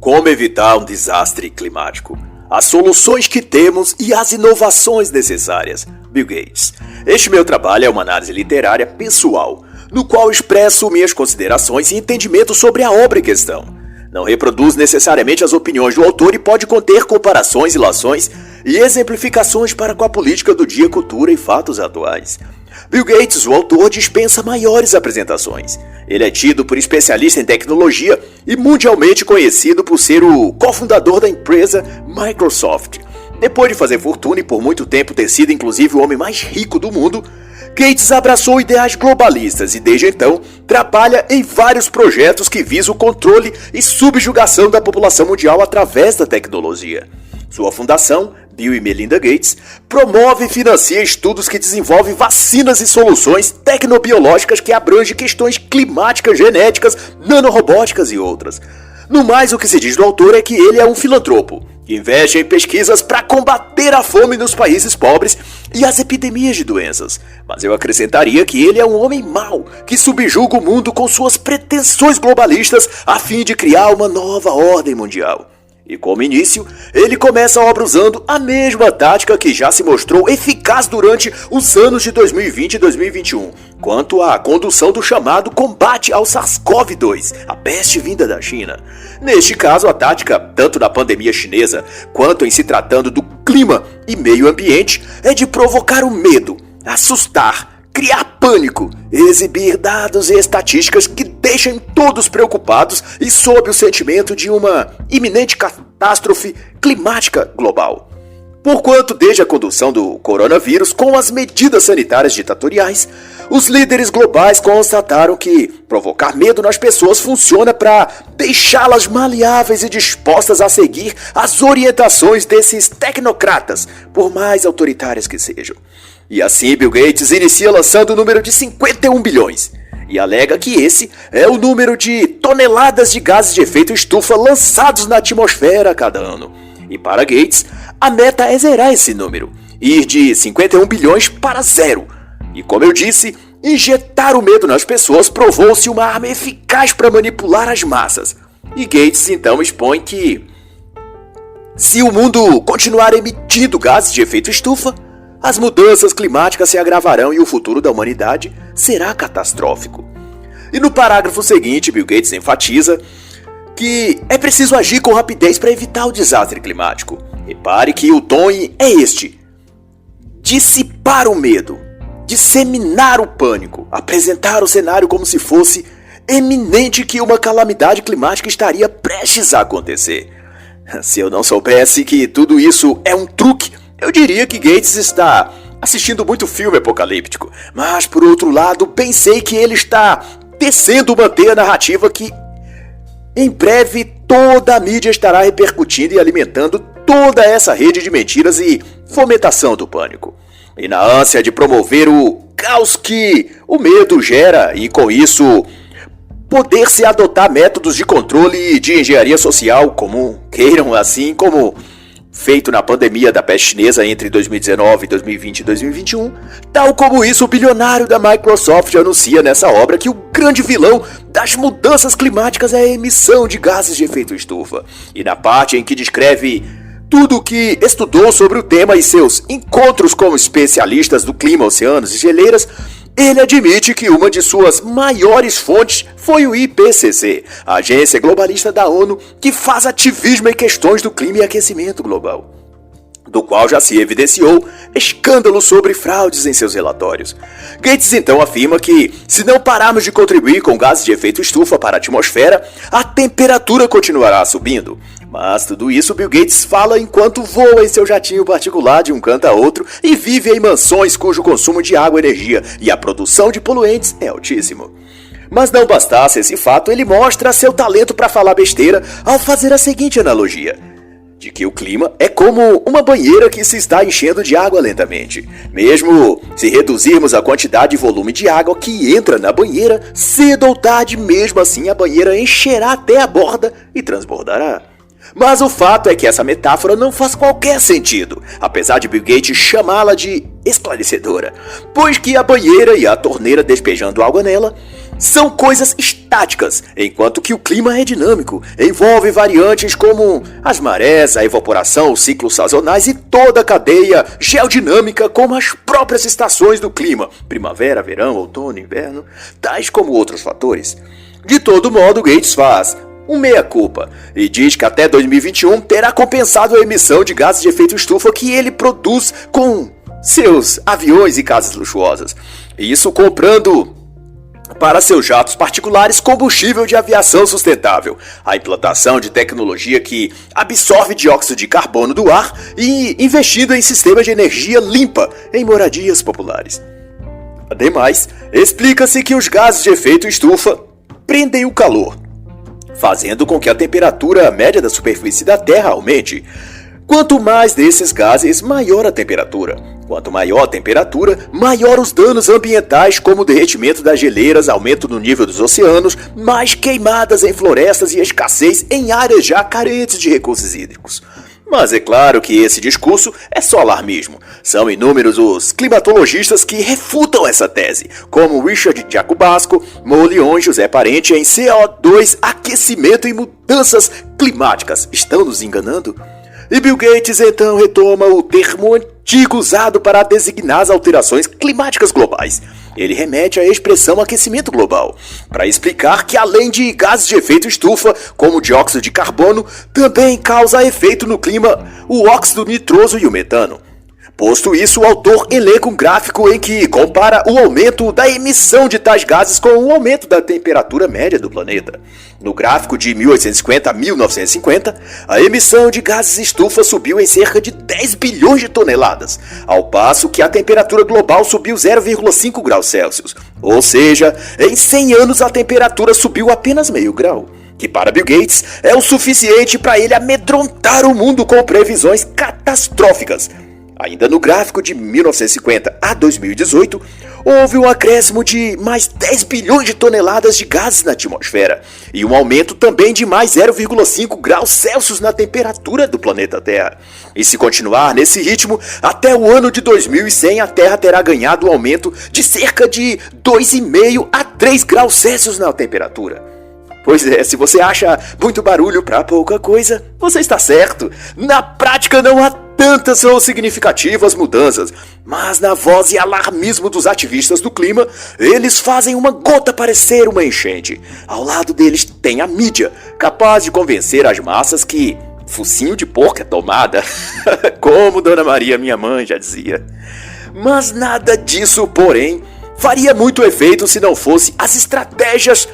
Como evitar um desastre climático? As soluções que temos e as inovações necessárias. Bill Gates. Este meu trabalho é uma análise literária pessoal, no qual expresso minhas considerações e entendimentos sobre a obra em questão. Não reproduz necessariamente as opiniões do autor e pode conter comparações, ilações e exemplificações para com a política do dia, cultura e fatos atuais. Bill Gates, o autor, dispensa maiores apresentações. Ele é tido por especialista em tecnologia e mundialmente conhecido por ser o cofundador da empresa Microsoft. Depois de fazer fortuna e por muito tempo ter sido inclusive o homem mais rico do mundo, Gates abraçou ideais globalistas e desde então trabalha em vários projetos que visam o controle e subjugação da população mundial através da tecnologia. Sua fundação, Bill e Melinda Gates, promove e financia estudos que desenvolvem vacinas e soluções tecnobiológicas que abrangem questões climáticas, genéticas, nanorobóticas e outras. No mais, o que se diz do autor é que ele é um filantropo, que investe em pesquisas para combater a fome nos países pobres e as epidemias de doenças. Mas eu acrescentaria que ele é um homem mau, que subjuga o mundo com suas pretensões globalistas a fim de criar uma nova ordem mundial. E como início, ele começa a obra usando a mesma tática que já se mostrou eficaz durante os anos de 2020 e 2021, quanto à condução do chamado combate ao SARS-CoV-2, a peste vinda da China. Neste caso, a tática, tanto da pandemia chinesa, quanto em se tratando do clima e meio ambiente, é de provocar o medo, assustar, criar pânico, exibir dados e estatísticas que deixem todos preocupados e sob o sentimento de uma iminente catástrofe climática global. Porquanto, desde a condução do coronavírus com as medidas sanitárias ditatoriais, os líderes globais constataram que provocar medo nas pessoas funciona para deixá-las maleáveis e dispostas a seguir as orientações desses tecnocratas, por mais autoritárias que sejam. E assim Bill Gates inicia lançando o número de 51 bilhões e alega que esse é o número de toneladas de gases de efeito estufa lançados na atmosfera a cada ano. E para Gates, a meta é zerar esse número, ir de 51 bilhões para zero. E como eu disse, injetar o medo nas pessoas provou-se uma arma eficaz para manipular as massas. E Gates então expõe que se o mundo continuar emitindo gases de efeito estufa, as mudanças climáticas se agravarão e o futuro da humanidade será catastrófico. E no parágrafo seguinte, Bill Gates enfatiza que é preciso agir com rapidez para evitar o desastre climático. Repare que o tom é este: dissipar o medo, disseminar o pânico, apresentar o cenário como se fosse eminente que uma calamidade climática estaria prestes a acontecer. Se eu não soubesse que tudo isso é um truque, eu diria que Gates está assistindo muito filme apocalíptico, mas por outro lado pensei que ele está tecendo uma teia narrativa que em breve toda a mídia estará repercutindo e alimentando toda essa rede de mentiras e fomentação do pânico. E na ânsia de promover o caos que o medo gera e com isso poder-se adotar métodos de controle e de engenharia social como queiram, assim como feito na pandemia da peste chinesa entre 2019, 2020 e 2021, tal como isso o bilionário da Microsoft anuncia nessa obra que o grande vilão das mudanças climáticas é a emissão de gases de efeito estufa. E na parte em que descreve tudo o que estudou sobre o tema e seus encontros com especialistas do clima, oceanos e geleiras, ele admite que uma de suas maiores fontes foi o IPCC, a agência globalista da ONU que faz ativismo em questões do clima e aquecimento global, do qual já se evidenciou escândalos sobre fraudes em seus relatórios. Gates então afirma que, se não pararmos de contribuir com gases de efeito estufa para a atmosfera, a temperatura continuará subindo. Mas tudo isso Bill Gates fala enquanto voa em seu jatinho particular de um canto a outro e vive em mansões cujo consumo de água, energia e a produção de poluentes é altíssimo. Mas não bastasse esse fato, ele mostra seu talento para falar besteira ao fazer a seguinte analogia: de que o clima é como uma banheira que se está enchendo de água lentamente. Mesmo se reduzirmos a quantidade e volume de água que entra na banheira, cedo ou tarde, mesmo assim a banheira encherá até a borda e transbordará. Mas o fato é que essa metáfora não faz qualquer sentido, apesar de Bill Gates chamá-la de esclarecedora, pois que a banheira e a torneira despejando água nela são coisas estáticas, enquanto que o clima é dinâmico, envolve variantes como as marés, a evaporação, os ciclos sazonais e toda a cadeia geodinâmica, como as próprias estações do clima, primavera, verão, outono, inverno, tais como outros fatores. De todo modo, Gates faz um meia-culpa e diz que até 2021 terá compensado a emissão de gases de efeito estufa que ele produz com seus aviões e casas luxuosas. Isso comprando para seus jatos particulares combustível de aviação sustentável, a implantação de tecnologia que absorve dióxido de carbono do ar e investindo em sistemas de energia limpa em moradias populares. Ademais, explica-se que os gases de efeito estufa prendem o calor, fazendo com que a temperatura média da superfície da Terra aumente. Quanto mais desses gases, maior a temperatura. Quanto maior a temperatura, maior os danos ambientais, como o derretimento das geleiras, aumento no nível dos oceanos, mais queimadas em florestas e escassez em áreas já carentes de recursos hídricos. Mas é claro que esse discurso é só alarmismo. São inúmeros os climatologistas que refutam essa tese, como Richard Jacobasco, Molion e José Parente em CO2, aquecimento e mudanças climáticas. Estão nos enganando? E Bill Gates então retoma o termo antigo usado para designar as alterações climáticas globais. Ele remete à expressão aquecimento global, para explicar que além de gases de efeito estufa, como o dióxido de carbono, também causa efeito no clima o óxido nitroso e o metano. Posto isso, o autor elenca um gráfico em que compara o aumento da emissão de tais gases com o aumento da temperatura média do planeta. No gráfico de 1850 a 1950, a emissão de gases estufa subiu em cerca de 10 bilhões de toneladas, ao passo que a temperatura global subiu 0,5 graus Celsius. Ou seja, em 100 anos a temperatura subiu apenas meio grau, que para Bill Gates é o suficiente para ele amedrontar o mundo com previsões catastróficas. Ainda no gráfico de 1950 a 2018, houve um acréscimo de mais 10 bilhões de toneladas de gases na atmosfera e um aumento também de mais 0,5 graus Celsius na temperatura do planeta Terra. E se continuar nesse ritmo, até o ano de 2100 a Terra terá ganhado um aumento de cerca de 2,5 a 3 graus Celsius na temperatura. Pois é, se você acha muito barulho para pouca coisa, você está certo. Na prática não há tantas ou significativas mudanças, mas na voz e alarmismo dos ativistas do clima, eles fazem uma gota parecer uma enchente. Ao lado deles tem a mídia, capaz de convencer as massas que focinho de porco é tomada, como Dona Maria, minha mãe, já dizia. Mas nada disso, porém, faria muito efeito se não fosse as estratégias,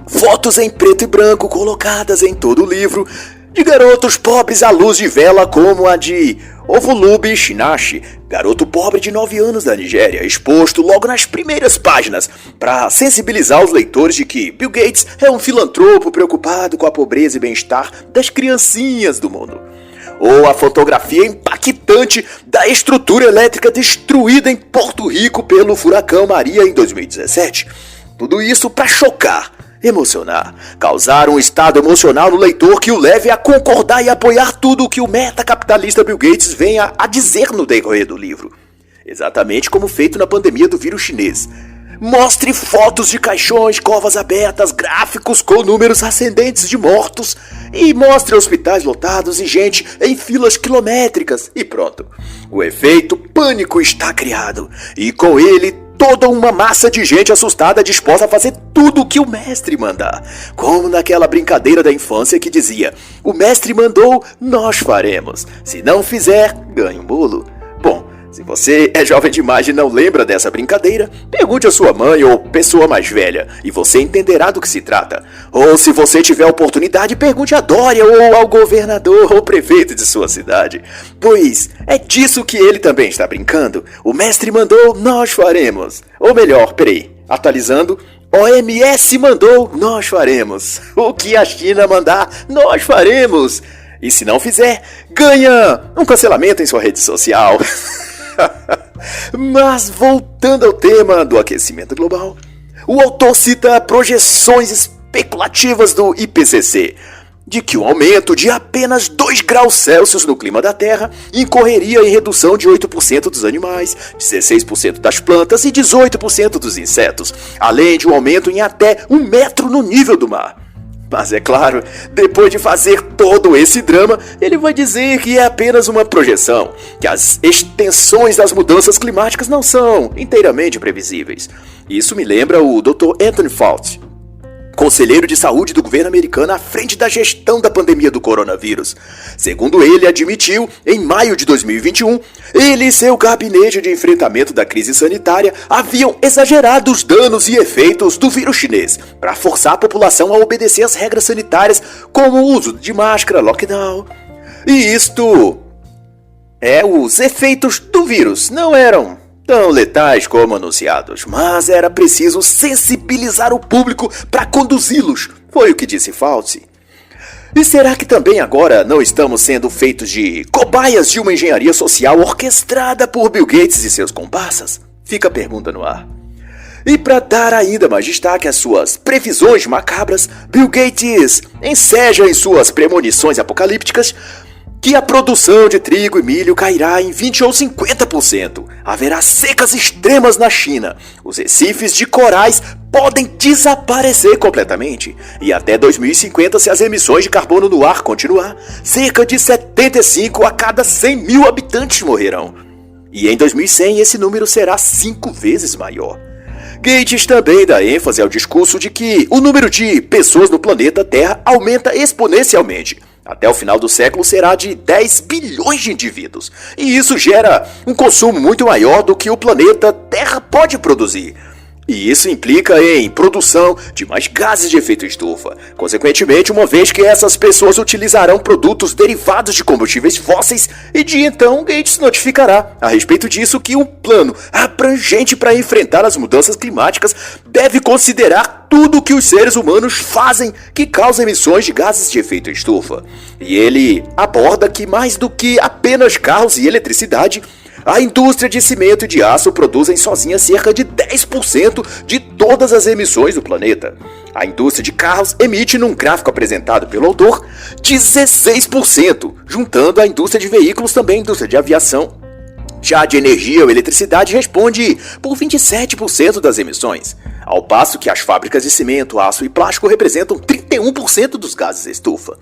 fotos em preto e branco colocadas em todo o livro, de garotos pobres à luz de vela como a de Ovulubi Shinashi, garoto pobre de 9 anos da Nigéria, exposto logo nas primeiras páginas para sensibilizar os leitores de que Bill Gates é um filantropo preocupado com a pobreza e bem-estar das criancinhas do mundo. Ou a fotografia impactante da estrutura elétrica destruída em Porto Rico pelo furacão Maria em 2017. Tudo isso para chocar, emocionar, causar um estado emocional no leitor que o leve a concordar e apoiar tudo o que o metacapitalista Bill Gates venha a dizer no decorrer do livro. Exatamente como feito na pandemia do vírus chinês. Mostre fotos de caixões, covas abertas, gráficos com números ascendentes de mortos e mostre hospitais lotados e gente em filas quilométricas e pronto. O efeito pânico está criado e com ele toda uma massa de gente assustada disposta a fazer tudo o que o mestre mandar. Como naquela brincadeira da infância que dizia: o mestre mandou, nós faremos. Se não fizer, ganha um bolo. Bom, se você é jovem demais e não lembra dessa brincadeira, pergunte à sua mãe ou pessoa mais velha e você entenderá do que se trata. Ou se você tiver oportunidade, pergunte a Dória ou ao governador ou prefeito de sua cidade. Pois é disso que ele também está brincando. O mestre mandou, nós faremos. Ou melhor, atualizando, OMS mandou, nós faremos. O que a China mandar, nós faremos. E se não fizer, ganha um cancelamento em sua rede social. Mas voltando ao tema do aquecimento global, o autor cita projeções especulativas do IPCC, de que um aumento de apenas 2 graus Celsius no clima da Terra incorreria em redução de 8% dos animais, 16% das plantas e 18% dos insetos, além de um aumento em até 1 metro no nível do mar. Mas é claro, depois de fazer todo esse drama, ele vai dizer que é apenas uma projeção, que as extensões das mudanças climáticas não são inteiramente previsíveis. Isso me lembra o Dr. Anthony Fauci, conselheiro de saúde do governo americano à frente da gestão da pandemia do coronavírus. Segundo ele admitiu, em maio de 2021, ele e seu gabinete de enfrentamento da crise sanitária haviam exagerado os danos e efeitos do vírus chinês para forçar a população a obedecer às regras sanitárias, como o uso de máscara, lockdown. E os efeitos do vírus não eram tão letais como anunciados, mas era preciso sensibilizar o público para conduzi-los, foi o que disse Fauci. E será que também agora não estamos sendo feitos de cobaias de uma engenharia social orquestrada por Bill Gates e seus comparsas? Fica a pergunta no ar. E para dar ainda mais destaque às suas previsões macabras, Bill Gates enseja em suas premonições apocalípticas que a produção de trigo e milho cairá em 20% ou 50%. Haverá secas extremas na China. Os recifes de corais podem desaparecer completamente. E até 2050, se as emissões de carbono no ar continuar, cerca de 75 a cada 100 mil habitantes morrerão. E em 2100, esse número será 5 vezes maior. Gates também dá ênfase ao discurso de que o número de pessoas no planeta Terra aumenta exponencialmente. Até o final do século será de 10 bilhões de indivíduos. E isso gera um consumo muito maior do que o planeta Terra pode produzir. E isso implica em produção de mais gases de efeito estufa. Consequentemente, uma vez que essas pessoas utilizarão produtos derivados de combustíveis fósseis, e de então Gates notificará a respeito disso que um plano abrangente para enfrentar as mudanças climáticas deve considerar tudo o que os seres humanos fazem que causa emissões de gases de efeito estufa. E ele aborda que mais do que apenas carros e eletricidade, a indústria de cimento e de aço produzem sozinha cerca de 10% de todas as emissões do planeta. A indústria de carros emite, num gráfico apresentado pelo autor, 16%, juntando a indústria de veículos também a indústria de aviação. Já de energia ou eletricidade responde por 27% das emissões, ao passo que as fábricas de cimento, aço e plástico representam 31% dos gases estufa.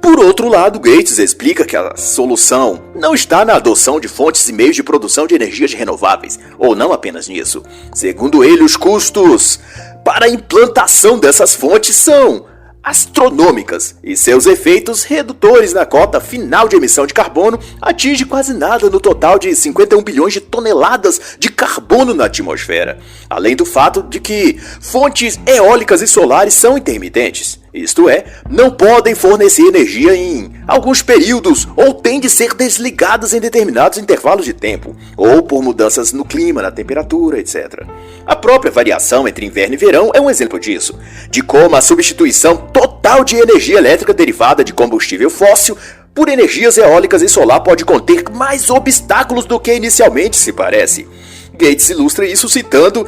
Por outro lado, Gates explica que a solução não está na adoção de fontes e meios de produção de energias renováveis, ou não apenas nisso. Segundo ele, os custos para a implantação dessas fontes são astronômicas e seus efeitos redutores na cota final de emissão de carbono atinge quase nada no total de 51 bilhões de toneladas de carbono na atmosfera, além do fato de que fontes eólicas e solares são intermitentes. Isto é, não podem fornecer energia em alguns períodos ou têm de ser desligadas em determinados intervalos de tempo, ou por mudanças no clima, na temperatura, etc. A própria variação entre inverno e verão é um exemplo disso, de como a substituição total de energia elétrica derivada de combustível fóssil por energias eólicas e solar pode conter mais obstáculos do que inicialmente se parece. Gates ilustra isso citando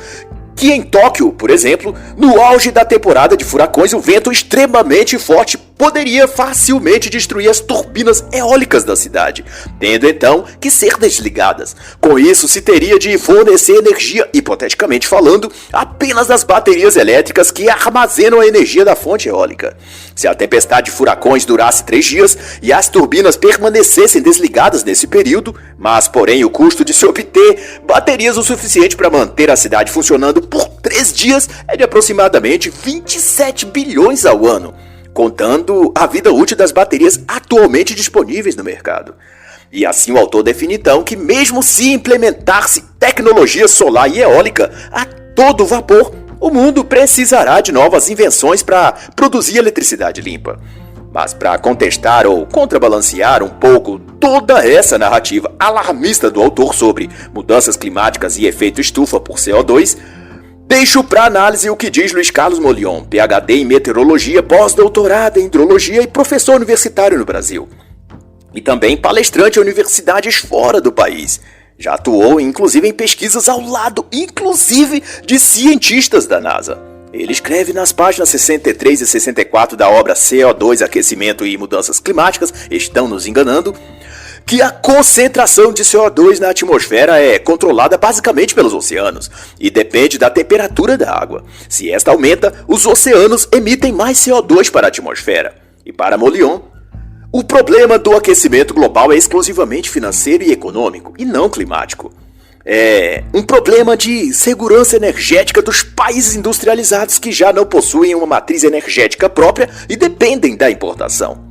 que em Tóquio, por exemplo, no auge da temporada de furacões, o vento extremamente forte poderia facilmente destruir as turbinas eólicas da cidade, tendo então que ser desligadas. Com isso, se teria de fornecer energia, hipoteticamente falando, apenas das baterias elétricas que armazenam a energia da fonte eólica. Se a tempestade de furacões durasse 3 dias e as turbinas permanecessem desligadas nesse período, mas porém o custo de se obter baterias o suficiente para manter a cidade funcionando por 3 dias é de aproximadamente 27 bilhões ao ano, contando a vida útil das baterias atualmente disponíveis no mercado. E assim o autor define então que mesmo se implementar-se tecnologia solar e eólica a todo vapor, o mundo precisará de novas invenções para produzir eletricidade limpa. Mas para contestar ou contrabalancear um pouco toda essa narrativa alarmista do autor sobre mudanças climáticas e efeito estufa por CO2, deixo para análise o que diz Luiz Carlos Molion, PhD em meteorologia, pós-doutorado em hidrologia e professor universitário no Brasil. E também palestrante em universidades fora do país. Já atuou inclusive em pesquisas ao lado, inclusive, de cientistas da NASA. Ele escreve nas páginas 63 e 64 da obra CO2, Aquecimento e Mudanças Climáticas, estão nos enganando, que a concentração de CO2 na atmosfera é controlada basicamente pelos oceanos e depende da temperatura da água. Se esta aumenta, os oceanos emitem mais CO2 para a atmosfera. E para Molion, o problema do aquecimento global é exclusivamente financeiro e econômico, e não climático. É um problema de segurança energética dos países industrializados que já não possuem uma matriz energética própria e dependem da importação.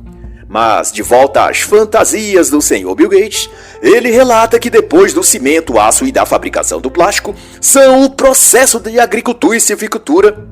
Mas, de volta às fantasias do Sr. Bill Gates, ele relata que depois do cimento, aço e da fabricação do plástico, são o processo de agricultura e silvicultura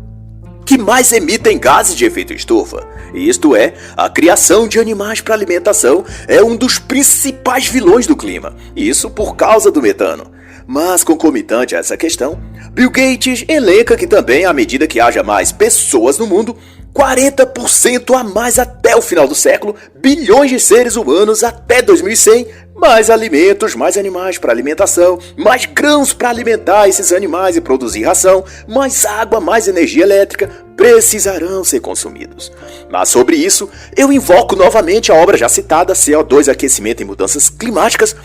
que mais emitem gases de efeito estufa. Isto é, a criação de animais para alimentação é um dos principais vilões do clima, isso por causa do metano. Mas, concomitante a essa questão, Bill Gates elenca que também, à medida que haja mais pessoas no mundo, 40% a mais até o final do século, bilhões de seres humanos até 2100, mais alimentos, mais animais para alimentação, mais grãos para alimentar esses animais e produzir ração, mais água, mais energia elétrica precisarão ser consumidos. Mas sobre isso, eu invoco novamente a obra já citada, CO2, Aquecimento e Mudanças Climáticas,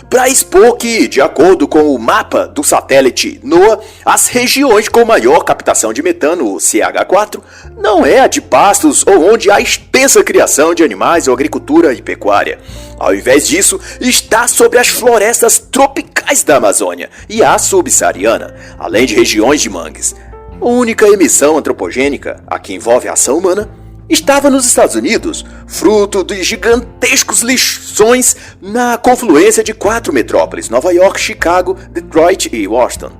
para expor que, de acordo com o mapa do satélite NOAA, as regiões com maior captação de metano, o CH4, não é a de pastos ou onde há extensa criação de animais ou agricultura e pecuária. Ao invés disso, está sobre as florestas tropicais da Amazônia e a subsaariana, além de regiões de mangues. A única emissão antropogênica, a que envolve a ação humana, estava nos Estados Unidos, fruto de gigantescos lixões na confluência de 4 metrópoles, Nova York, Chicago, Detroit e Washington.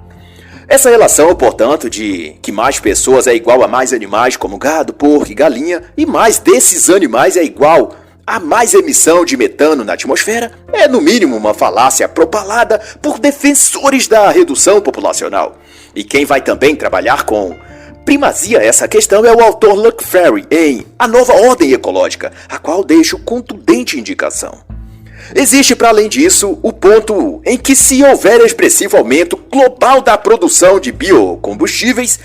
Essa relação, portanto, de que mais pessoas é igual a mais animais como gado, porco e galinha, e mais desses animais é igual a mais emissão de metano na atmosfera, é no mínimo uma falácia propalada por defensores da redução populacional. E quem vai também trabalhar com primazia essa questão é o autor Luc Ferry em A Nova Ordem Ecológica, a qual deixo contundente indicação. Existe, para além disso, o ponto em que, se houver expressivo aumento global da produção de biocombustíveis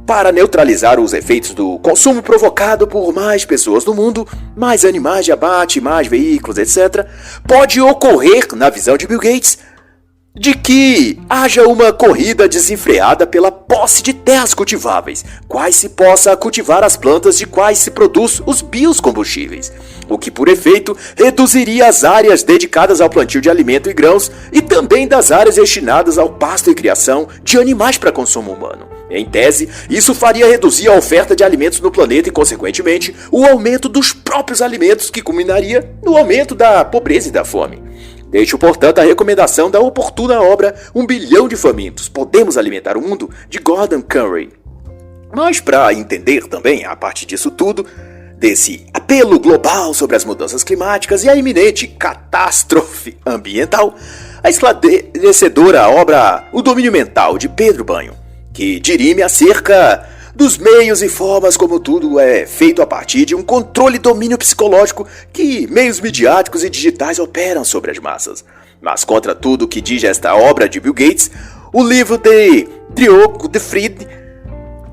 para neutralizar os efeitos do consumo provocado por mais pessoas no mundo, mais animais de abate, mais veículos, etc., pode ocorrer, na visão de Bill Gates, de que haja uma corrida desenfreada pela posse de terras cultiváveis, quais se possa cultivar as plantas de quais se produz os biocombustíveis, o que por efeito reduziria as áreas dedicadas ao plantio de alimento e grãos e também das áreas destinadas ao pasto e criação de animais para consumo humano. Em tese, isso faria reduzir a oferta de alimentos no planeta e, consequentemente, o aumento dos próprios alimentos, que culminaria no aumento da pobreza e da fome. Deixo, portanto, a recomendação da oportuna obra 1 bilhão de famintos, Podemos Alimentar o Mundo, de Gordon Conway. Mas para entender também, a partir disso tudo, desse apelo global sobre as mudanças climáticas e a iminente catástrofe ambiental, a esclarecedora obra O Domínio Mental, de Pedro Banho, que dirime acerca dos meios e formas como tudo é feito a partir de um controle e domínio psicológico que meios midiáticos e digitais operam sobre as massas. Mas contra tudo o que diz esta obra de Bill Gates, o livro de Diogo de Fried,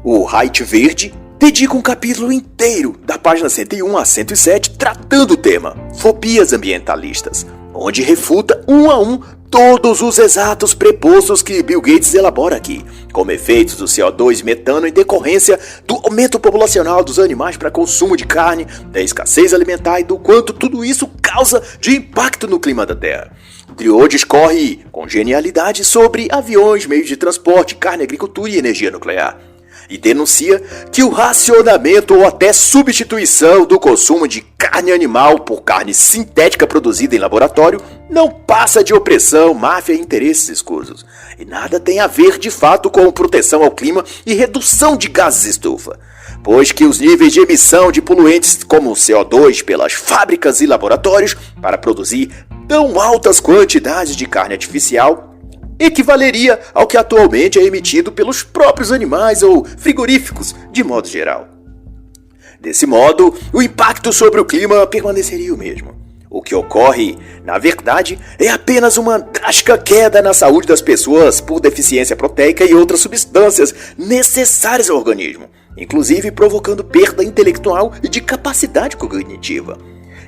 O Reich Verde, dedica um capítulo inteiro, da página 101 a 107, tratando o tema fobias ambientalistas, onde refuta um a um todos os exatos prepostos que Bill Gates elabora aqui, como efeitos do CO2 e metano em decorrência do aumento populacional dos animais para consumo de carne, da escassez alimentar e do quanto tudo isso causa de impacto no clima da Terra. Drio discorre com genialidade sobre aviões, meios de transporte, carne, agricultura e energia nuclear. E denuncia que o racionamento ou até substituição do consumo de carne animal por carne sintética produzida em laboratório não passa de opressão, máfia e interesses escusos. E nada tem a ver de fato com proteção ao clima e redução de gases estufa, pois que os níveis de emissão de poluentes como o CO2 pelas fábricas e laboratórios para produzir tão altas quantidades de carne artificial equivaleria ao que atualmente é emitido pelos próprios animais ou frigoríficos, de modo geral. Desse modo, o impacto sobre o clima permaneceria o mesmo. O que ocorre, na verdade, é apenas uma drástica queda na saúde das pessoas por deficiência proteica e outras substâncias necessárias ao organismo, inclusive provocando perda intelectual e de capacidade cognitiva.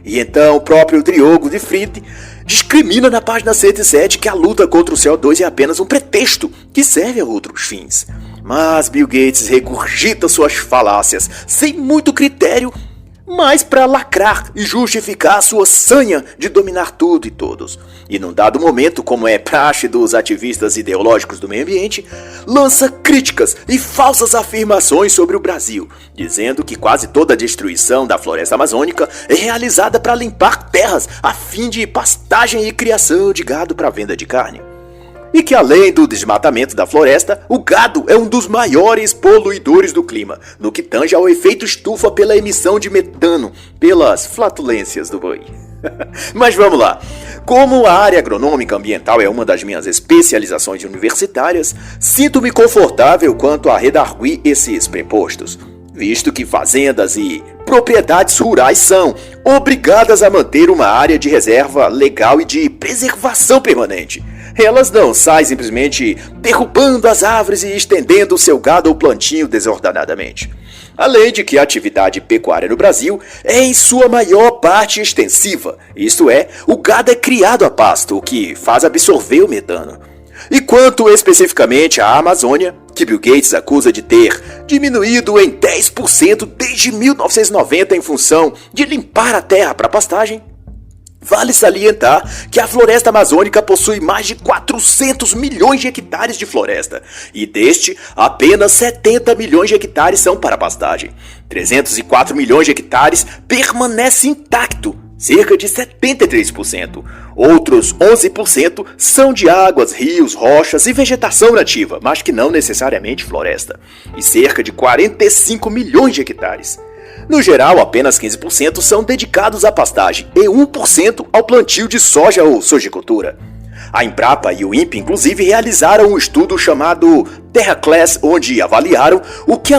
E então o próprio Diogo de Fried discrimina na página 107 que a luta contra o CO2 é apenas um pretexto que serve a outros fins. Mas Bill Gates regurgita suas falácias sem muito critério, mas para lacrar e justificar sua sanha de dominar tudo e todos. E num dado momento, como é praxe dos ativistas ideológicos do meio ambiente, lança críticas e falsas afirmações sobre o Brasil, dizendo que quase toda a destruição da floresta amazônica é realizada para limpar terras a fim de pastagem e criação de gado para venda de carne. E que além do desmatamento da floresta, o gado é um dos maiores poluidores do clima, no que tange ao efeito estufa pela emissão de metano, pelas flatulências do boi. Mas vamos lá. Como a área agronômica ambiental é uma das minhas especializações universitárias, sinto-me confortável quanto a redarguir esses prepostos, visto que fazendas e propriedades rurais são obrigadas a manter uma área de reserva legal e de preservação permanente. Elas não saem simplesmente derrubando as árvores e estendendo seu gado ou plantinho desordenadamente. Além de que a atividade pecuária no Brasil é em sua maior parte extensiva, isto é, o gado é criado a pasto, o que faz absorver o metano. E quanto especificamente à Amazônia, que Bill Gates acusa de ter diminuído em 10% desde 1990 em função de limpar a terra para pastagem, vale salientar que a floresta amazônica possui mais de 400 milhões de hectares de floresta, e deste, apenas 70 milhões de hectares são para pastagem. 304 milhões de hectares permanece intacto, cerca de 73%. Outros 11% são de águas, rios, rochas e vegetação nativa, mas que não necessariamente floresta, e cerca de 45 milhões de hectares. No geral, apenas 15% são dedicados à pastagem e 1% ao plantio de soja ou sojicultura. A Embrapa e o INPE, inclusive, realizaram um estudo chamado Terra Class, onde avaliaram o que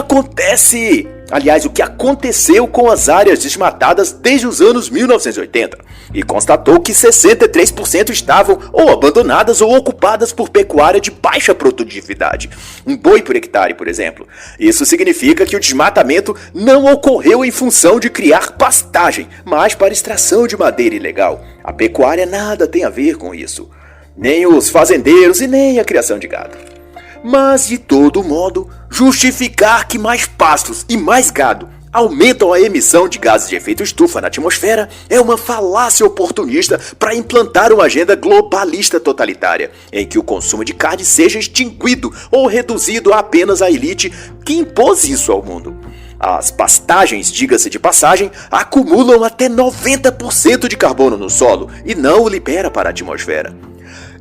aconteceu com as áreas desmatadas desde os anos 1980, e constatou que 63% estavam ou abandonadas ou ocupadas por pecuária de baixa produtividade, um boi por hectare, por exemplo. Isso significa que o desmatamento não ocorreu em função de criar pastagem, mas para extração de madeira ilegal. A pecuária nada tem a ver com isso, nem os fazendeiros e nem a criação de gado. Mas, de todo modo, justificar que mais pastos e mais gado aumentam a emissão de gases de efeito estufa na atmosfera é uma falácia oportunista para implantar uma agenda globalista totalitária, em que o consumo de carne seja extinguido ou reduzido apenas à elite que impôs isso ao mundo. As pastagens, diga-se de passagem, acumulam até 90% de carbono no solo e não o libera para a atmosfera.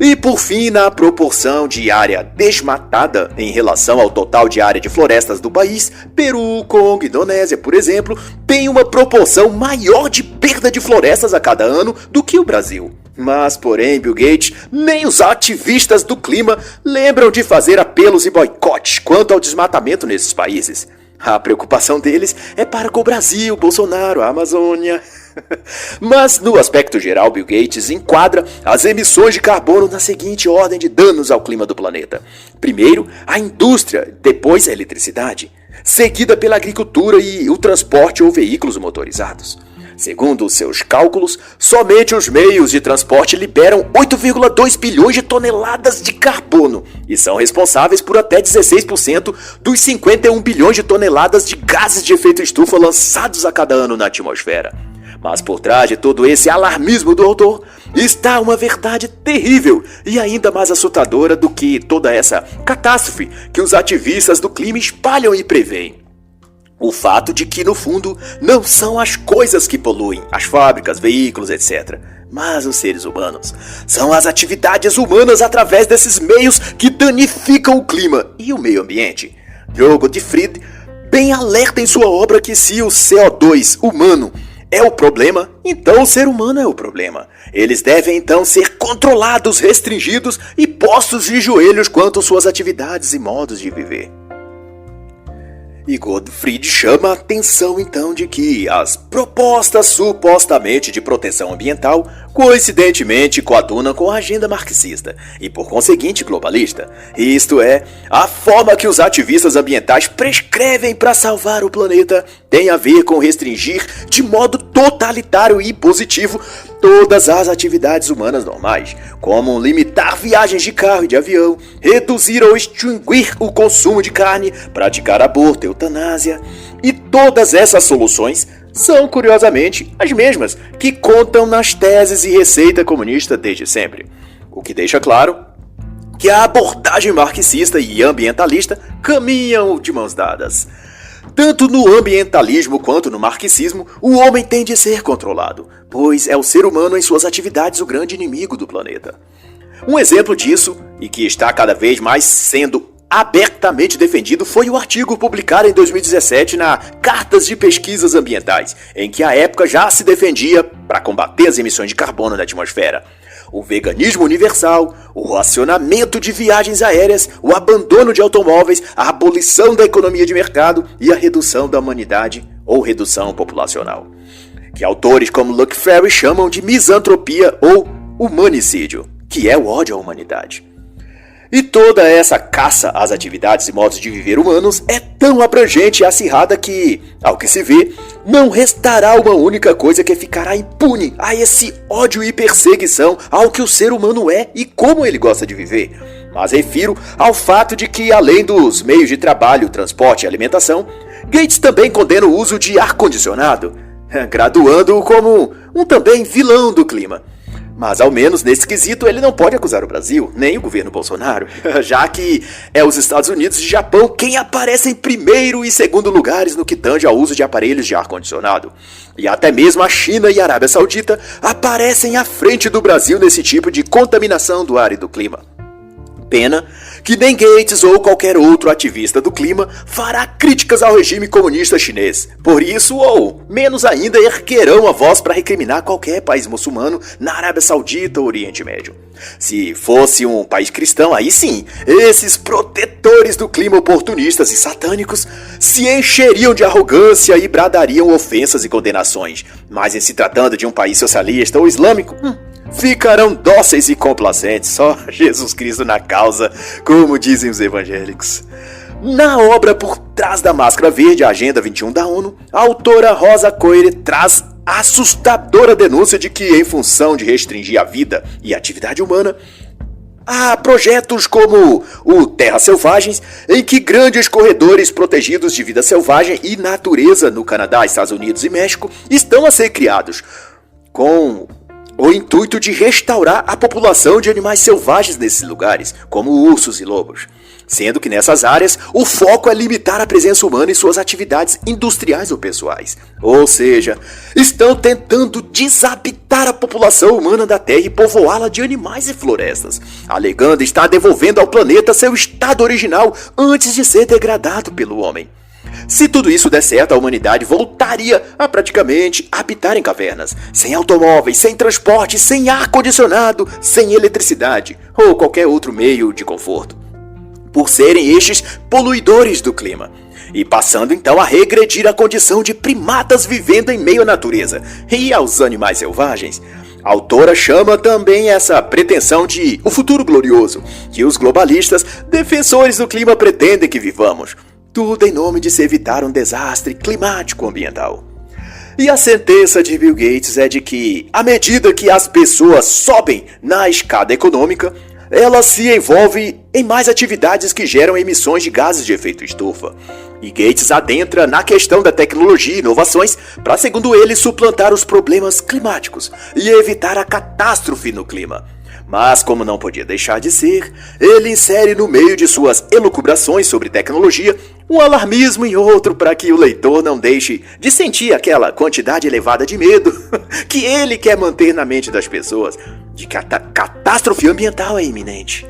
E por fim, na proporção de área desmatada em relação ao total de área de florestas do país, Peru, Congo e Indonésia, por exemplo, tem uma proporção maior de perda de florestas a cada ano do que o Brasil. Mas, porém, Bill Gates, nem os ativistas do clima lembram de fazer apelos e boicotes quanto ao desmatamento nesses países. A preocupação deles é para com o Brasil, Bolsonaro, a Amazônia. Mas, no aspecto geral, Bill Gates enquadra as emissões de carbono na seguinte ordem de danos ao clima do planeta. Primeiro, a indústria, depois a eletricidade, seguida pela agricultura e o transporte ou veículos motorizados. Segundo seus cálculos, somente os meios de transporte liberam 8,2 bilhões de toneladas de carbono e são responsáveis por até 16% dos 51 bilhões de toneladas de gases de efeito estufa lançados a cada ano na atmosfera. Mas por trás de todo esse alarmismo do autor está uma verdade terrível e ainda mais assustadora do que toda essa catástrofe que os ativistas do clima espalham e preveem. O fato de que, no fundo, não são as coisas que poluem, as fábricas, veículos, etc., mas os seres humanos. São as atividades humanas através desses meios que danificam o clima e o meio ambiente. Diogo de Fried bem alerta em sua obra que se o CO2 humano é o problema, então o ser humano é o problema. Eles devem então ser controlados, restringidos e postos de joelhos quanto às suas atividades e modos de viver. E Gottfried chama a atenção então de que as propostas supostamente de proteção ambiental coincidentemente coadunam com a agenda marxista e por conseguinte globalista. Isto é, a forma que os ativistas ambientais prescrevem para salvar o planeta tem a ver com restringir de modo totalitário e positivo todas as atividades humanas normais, como limitar viagens de carro e de avião, reduzir ou extinguir o consumo de carne, praticar aborto, eutanásia. E todas essas soluções são, curiosamente, as mesmas que contam nas teses e receita comunista desde sempre. O que deixa claro que a abordagem marxista e ambientalista caminham de mãos dadas. Tanto no ambientalismo quanto no marxismo, o homem tem de ser controlado, pois é o ser humano em suas atividades o grande inimigo do planeta. Um exemplo disso, e que está cada vez mais sendo abertamente defendido, foi o artigo publicado em 2017 na Cartas de Pesquisas Ambientais, em que à época já se defendia para combater as emissões de carbono na atmosfera. O veganismo universal, o racionamento de viagens aéreas, o abandono de automóveis, a abolição da economia de mercado e a redução da humanidade ou redução populacional, que autores como Luc Ferry chamam de misantropia ou humanicídio, que é o ódio à humanidade. E toda essa caça às atividades e modos de viver humanos é tão abrangente e acirrada que, ao que se vê, não restará uma única coisa que ficará impune a esse ódio e perseguição ao que o ser humano é e como ele gosta de viver. Mas refiro ao fato de que, além dos meios de trabalho, transporte e alimentação, Gates também condena o uso de ar-condicionado, graduando-o como um também vilão do clima. Mas ao menos nesse quesito ele não pode acusar o Brasil, nem o governo Bolsonaro, já que é os Estados Unidos e Japão quem aparecem em primeiro e segundo lugares no que tange ao uso de aparelhos de ar-condicionado. E até mesmo a China e a Arábia Saudita aparecem à frente do Brasil nesse tipo de contaminação do ar e do clima. Pena que nem Gates ou qualquer outro ativista do clima fará críticas ao regime comunista chinês. Por isso, ou menos ainda, erguerão a voz para recriminar qualquer país muçulmano na Arábia Saudita ou Oriente Médio. Se fosse um país cristão, aí sim, esses protetores do clima oportunistas e satânicos se encheriam de arrogância e bradariam ofensas e condenações. Mas em se tratando de um país socialista ou islâmico, ficarão dóceis e complacentes, só Jesus Cristo na causa, como dizem os evangélicos. Na obra Por Trás da Máscara Verde, a Agenda 21 da ONU, a autora Rosa Coire traz a assustadora denúncia de que, em função de restringir a vida e a atividade humana, há projetos como o Terras Selvagens, em que grandes corredores protegidos de vida selvagem e natureza no Canadá, Estados Unidos e México estão a ser criados, com o intuito de restaurar a população de animais selvagens nesses lugares, como ursos e lobos. Sendo que nessas áreas o foco é limitar a presença humana em suas atividades industriais ou pessoais. Ou seja, estão tentando desabitar a população humana da Terra e povoá-la de animais e florestas, alegando estar devolvendo ao planeta seu estado original antes de ser degradado pelo homem. Se tudo isso der certo, a humanidade voltaria a praticamente habitar em cavernas, sem automóveis, sem transporte, sem ar-condicionado, sem eletricidade ou qualquer outro meio de conforto, por serem estes poluidores do clima, e passando então a regredir à condição de primatas vivendo em meio à natureza e aos animais selvagens. A autora chama também essa pretensão de o futuro glorioso, que os globalistas, defensores do clima, pretendem que vivamos. Tudo em nome de se evitar um desastre climático ambiental. E a sentença de Bill Gates é de que, à medida que as pessoas sobem na escada econômica, elas se envolvem em mais atividades que geram emissões de gases de efeito estufa. E Gates adentra na questão da tecnologia e inovações para, segundo ele, suplantar os problemas climáticos e evitar a catástrofe no clima. Mas, como não podia deixar de ser, ele insere no meio de suas elucubrações sobre tecnologia um alarmismo e outro para que o leitor não deixe de sentir aquela quantidade elevada de medo que ele quer manter na mente das pessoas, de que a catástrofe ambiental é iminente.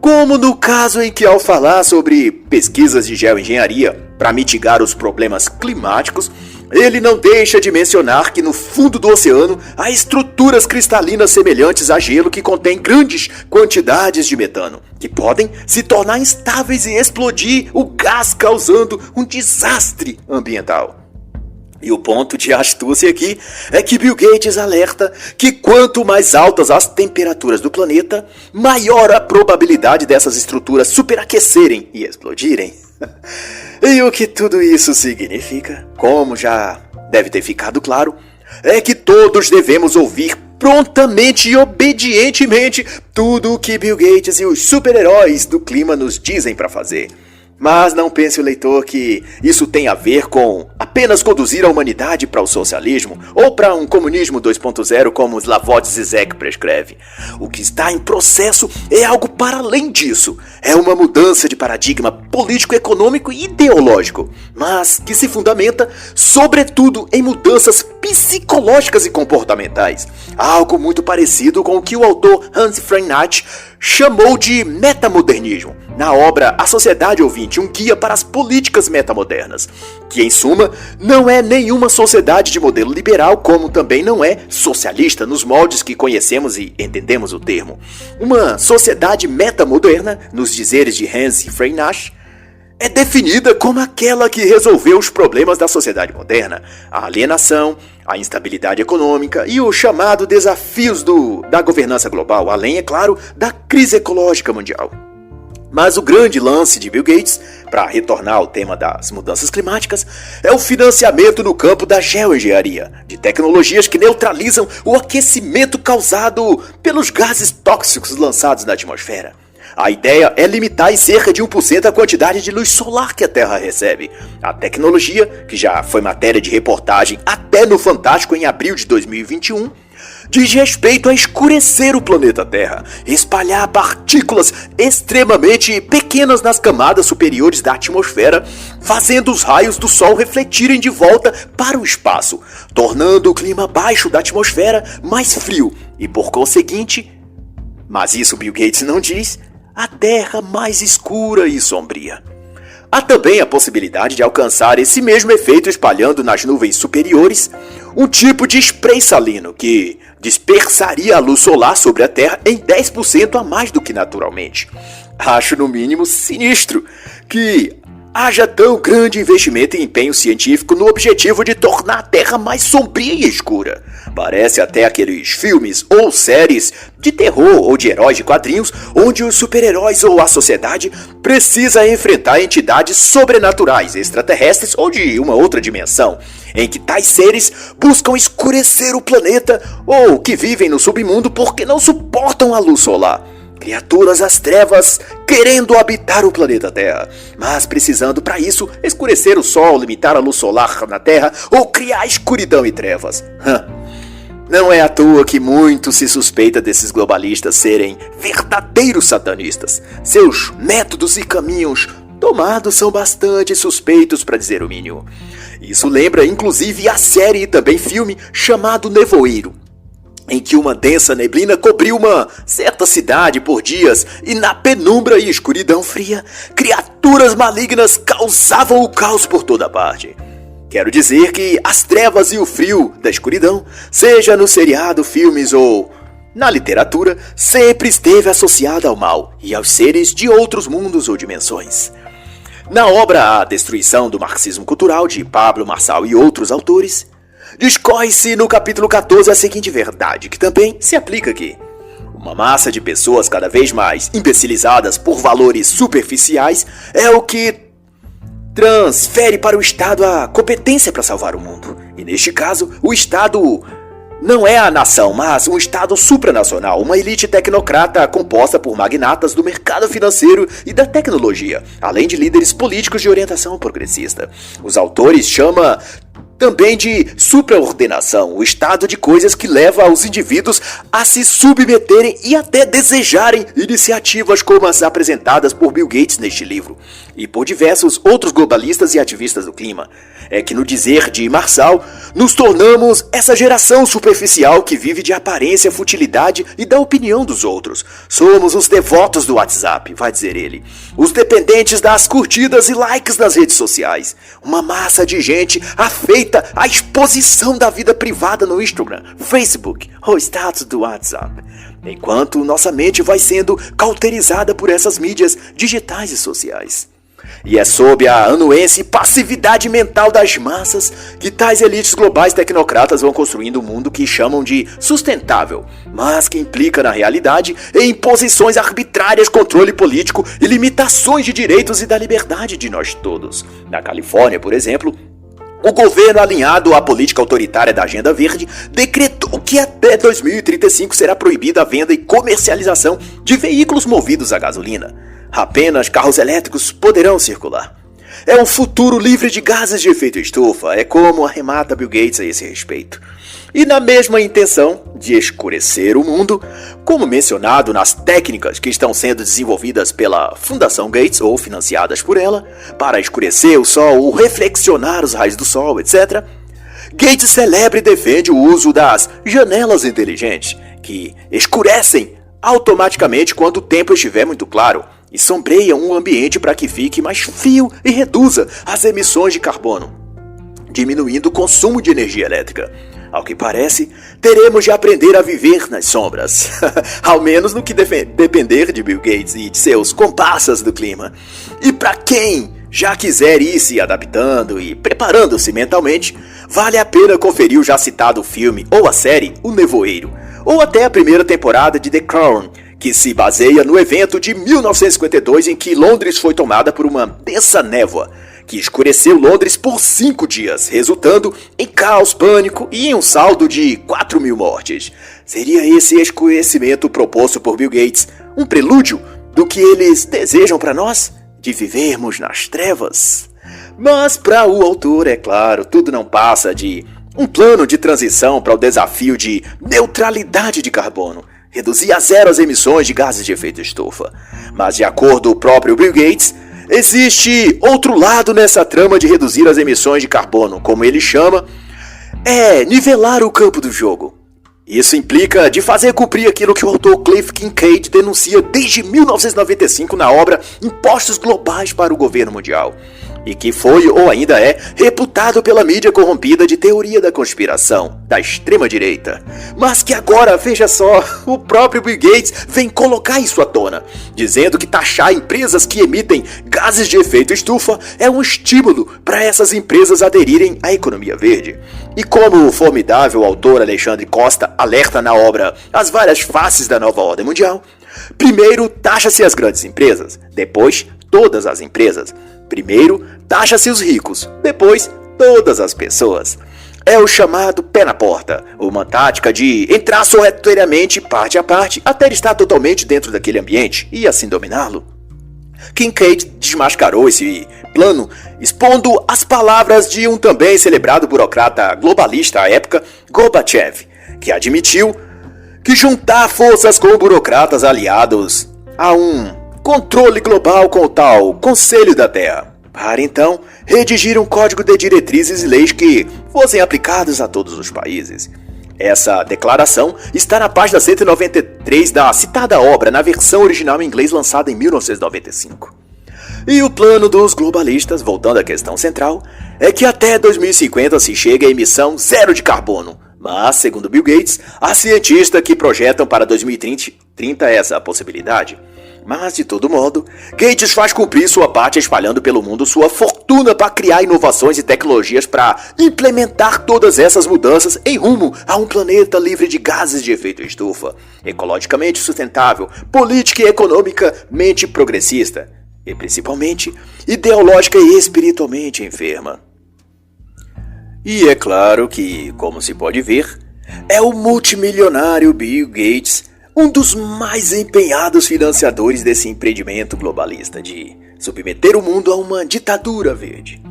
Como no caso em que, ao falar sobre pesquisas de geoengenharia para mitigar os problemas climáticos, Ele não deixa de mencionar que no fundo do oceano há estruturas cristalinas semelhantes a gelo que contêm grandes quantidades de metano, que podem se tornar instáveis e explodir o gás, causando um desastre ambiental. E o ponto de astúcia aqui é que Bill Gates alerta que quanto mais altas as temperaturas do planeta, maior a probabilidade dessas estruturas superaquecerem e explodirem. E o que tudo isso significa, como já deve ter ficado claro, é que todos devemos ouvir prontamente e obedientemente tudo o que Bill Gates e os super-heróis do clima nos dizem para fazer. Mas não pense o leitor que isso tem a ver com apenas conduzir a humanidade para o socialismo ou para um comunismo 2.0 como Slavoj Zizek prescreve. O que está em processo é algo para além disso. É uma mudança de paradigma político-econômico e ideológico, mas que se fundamenta sobretudo em mudanças psicológicas e comportamentais. Algo muito parecido com o que o autor Hans Freinach chamou de metamodernismo, na obra A Sociedade Ouvinte, um guia para as políticas metamodernas, que em suma não é nenhuma sociedade de modelo liberal, como também não é socialista nos moldes que conhecemos e entendemos o termo. Uma sociedade metamoderna, nos dizeres de Hans Freinach, é definida como aquela que resolveu os problemas da sociedade moderna, a alienação, a instabilidade econômica e os chamados desafios da governança global, além, é claro, da crise ecológica mundial. Mas o grande lance de Bill Gates, para retornar ao tema das mudanças climáticas, é o financiamento no campo da geoengenharia, de tecnologias que neutralizam o aquecimento causado pelos gases tóxicos lançados na atmosfera. A ideia é limitar em cerca de 1% a quantidade de luz solar que a Terra recebe. A tecnologia, que já foi matéria de reportagem até no Fantástico em abril de 2021, diz respeito a escurecer o planeta Terra, espalhar partículas extremamente pequenas nas camadas superiores da atmosfera, fazendo os raios do Sol refletirem de volta para o espaço, tornando o clima baixo da atmosfera mais frio e, por conseguinte, mas isso Bill Gates não diz, a Terra mais escura e sombria. Há também a possibilidade de alcançar esse mesmo efeito espalhando nas nuvens superiores um tipo de spray salino que dispersaria a luz solar sobre a Terra em 10% a mais do que naturalmente. Acho no mínimo sinistro que haja tão grande investimento e empenho científico no objetivo de tornar a Terra mais sombria e escura. Parece até aqueles filmes ou séries de terror ou de heróis de quadrinhos, onde os super-heróis ou a sociedade precisa enfrentar entidades sobrenaturais, extraterrestres ou de uma outra dimensão, em que tais seres buscam escurecer o planeta ou que vivem no submundo porque não suportam a luz solar. Criaturas das trevas querendo habitar o planeta Terra, mas precisando para isso escurecer o Sol, limitar a luz solar na Terra ou criar escuridão e trevas. Não é à toa que muito se suspeita desses globalistas serem verdadeiros satanistas. Seus métodos e caminhos tomados são bastante suspeitos, para dizer o mínimo. Isso lembra inclusive a série e também filme chamado Nevoeiro, em que uma densa neblina cobriu uma certa cidade por dias e na penumbra e escuridão fria, criaturas malignas causavam o caos por toda parte. Quero dizer que as trevas e o frio da escuridão, seja no seriado, filmes ou na literatura, sempre esteve associada ao mal e aos seres de outros mundos ou dimensões. Na obra A Destruição do Marxismo Cultural, de Pablo Marçal e outros autores, discorre-se no capítulo 14 a seguinte verdade, que também se aplica aqui. Uma massa de pessoas cada vez mais imbecilizadas por valores superficiais é o que transfere para o Estado a competência para salvar o mundo. E neste caso, o Estado não é a nação, mas um Estado supranacional, uma elite tecnocrata composta por magnatas do mercado financeiro e da tecnologia, além de líderes políticos de orientação progressista. Os autores chamam também de supraordenação, o estado de coisas que leva os indivíduos a se submeterem e até desejarem iniciativas como as apresentadas por Bill Gates neste livro, e por diversos outros globalistas e ativistas do clima. é que, no dizer de Marçal, nos tornamos essa geração superficial que vive de aparência, futilidade e da opinião dos outros. Somos os devotos do WhatsApp, vai dizer ele. Os dependentes das curtidas e likes nas redes sociais. Uma massa de gente afeita à exposição da vida privada no Instagram, Facebook ou status do WhatsApp. Enquanto nossa mente vai sendo cauterizada por essas mídias digitais e sociais. E é sob a anuência e passividade mental das massas que tais elites globais tecnocratas vão construindo um mundo que chamam de sustentável, mas que implica na realidade em imposições arbitrárias, controle político e limitações de direitos e da liberdade de nós todos. Na Califórnia, por exemplo, o governo, alinhado à política autoritária da Agenda Verde, decretou que até 2035 será proibida a venda e comercialização de veículos movidos a gasolina. Apenas carros elétricos poderão circular. É um futuro livre de gases de efeito estufa, é como arremata Bill Gates a esse respeito. E na mesma intenção de escurecer o mundo, como mencionado nas técnicas que estão sendo desenvolvidas pela Fundação Gates ou financiadas por ela, para escurecer o sol ou reflexionar os raios do sol, etc., Gates celebra e defende o uso das janelas inteligentes, que escurecem automaticamente quando o tempo estiver muito claro, e sombreiam um ambiente para que fique mais frio e reduza as emissões de carbono, diminuindo o consumo de energia elétrica. Ao que parece, teremos de aprender a viver nas sombras, ao menos no que depender de Bill Gates e de seus comparsas do clima. E para quem já quiser ir se adaptando e preparando-se mentalmente, vale a pena conferir o já citado filme ou a série O Nevoeiro, ou até a primeira temporada de The Crown, que se baseia no evento de 1952 em que Londres foi tomada por uma densa névoa, que escureceu Londres por 5 dias, resultando em caos, pânico e em um saldo de 4.000 mortes. Seria esse escurecimento proposto por Bill Gates um prelúdio do que eles desejam para nós? De vivermos nas trevas? Mas para o autor, é claro, tudo não passa de um plano de transição para o desafio de neutralidade de carbono, reduzir a zero as emissões de gases de efeito estufa. Mas de acordo com o próprio Bill Gates, existe outro lado nessa trama de reduzir as emissões de carbono, como ele chama, é nivelar o campo do jogo. Isso implica de fazer cumprir aquilo que o autor Cliff Kincaid denuncia desde 1995 na obra Impostos Globais para o Governo Mundial, e que foi ou ainda é reputado pela mídia corrompida de teoria da conspiração, da extrema-direita. Mas que agora, veja só, o próprio Bill Gates vem colocar isso à tona, dizendo que taxar empresas que emitem gases de efeito estufa é um estímulo para essas empresas aderirem à economia verde. E como o formidável autor Alexandre Costa alerta na obra As Várias Faces da Nova Ordem Mundial, primeiro taxa-se as grandes empresas, depois todas as empresas. Primeiro, taxa-se os ricos, depois, todas as pessoas. É o chamado pé na porta, uma tática de entrar sorrateiramente parte a parte até estar totalmente dentro daquele ambiente e assim dominá-lo. Kincaid desmascarou esse plano, expondo as palavras de um também celebrado burocrata globalista à época, Gorbachev, que admitiu que juntar forças com burocratas aliados a um controle global com o tal Conselho da Terra, para então redigir um código de diretrizes e leis que fossem aplicados a todos os países. Essa declaração está na página 193 da citada obra, na versão original em inglês lançada em 1995. E o plano dos globalistas, voltando à questão central, é que até 2050 se chegue a emissão zero de carbono. Mas, segundo Bill Gates, há cientistas que projetam para 2030 essa possibilidade. Mas, de todo modo, Gates faz cumprir sua parte espalhando pelo mundo sua fortuna para criar inovações e tecnologias para implementar todas essas mudanças em rumo a um planeta livre de gases de efeito estufa, ecologicamente sustentável, política e economicamente progressista, e principalmente ideológica e espiritualmente enferma. E é claro que, como se pode ver, é o multimilionário Bill Gates um dos mais empenhados financiadores desse empreendimento globalista de submeter o mundo a uma ditadura verde.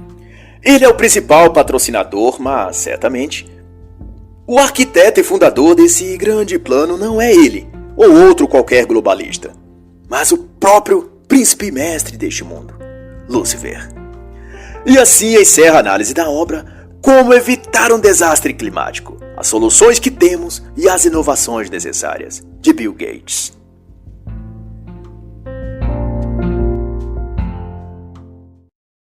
Ele é o principal patrocinador, mas, certamente, o arquiteto e fundador desse grande plano não é ele, ou outro qualquer globalista, mas o próprio príncipe mestre deste mundo, Lúcifer. E assim encerra a análise da obra Como Evitar um Desastre Climático, as soluções que temos e as inovações necessárias, de Bill Gates.